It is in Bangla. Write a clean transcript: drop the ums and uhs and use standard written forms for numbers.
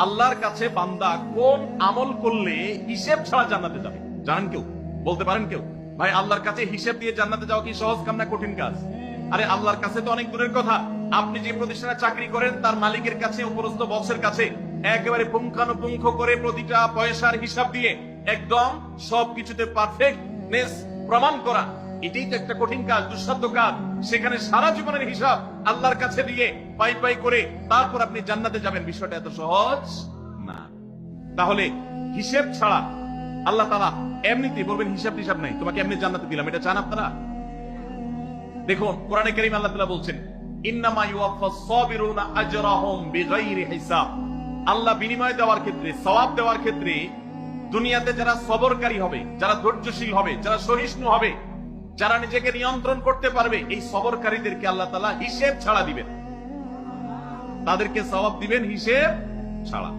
আল্লাহর কাছে বান্দা কোন আমল করলে হিসেব ছাড়া জান্নাতে যাবে? জানেন কেউ? বলতে পারেন কেউ? ভাই, আল্লাহর কাছে হিসেব দিয়ে জান্নাতে যাওয়া কি সহজ কাম না কঠিন কাজ? আরে আল্লাহর কাছে তো অনেক দূরের কথা। আপনি যে প্রতিষ্ঠানে চাকরি করেন তার মালিকের কাছে, উপরস্থ বসের কাছে একেবারে পুঙ্খানুপুঙ্খ করে প্রতিটা পয়সার হিসাব দিয়ে একদম সবকিছুতে পারফেক্টনেস প্রমাণ করা, এটাই তো একটা কঠিন কাজ, দুঃসাধ্য কাজ। সেখানে সারা জীবনের হিসাব আল্লাহর কাছে দিয়ে পাই পাই করে তারপর আপনি জান্নাতে যাবেন, বিষয়টা এত সহজ না। তাহলে হিসেব ছাড়া আল্লাহ তাআলা এমনিতেই বলবেন হিসাব টিসাব নাই, তোমাকে এমনি জান্নাতে দিলাম, এটা চান আপনারা? দেখুন কোরআনে কারীম আল্লাহ তাআলা বলছেন, ইন্নামা ইউওয়াফাস সাবিরুনা আজরাহুম বিগাইরি হিসাব। আল্লাহ বিনিময় দেওয়ার ক্ষেত্রে, সওয়াব দেওয়ার ক্ষেত্রে দুনিয়াতে যারা সবরকারী হবে, যারা ধৈর্যশীল হবে, যারা সহিষ্ণু হবে, যারা নিজেকে নিয়ন্ত্রণ করতে পারবে, এই সবরকারীদেরকে আল্লাহ তাআলা হিসেব ছাড়া দিবেন, তাদেরকে সওয়াব দিবেন হিসেব ছাড়া।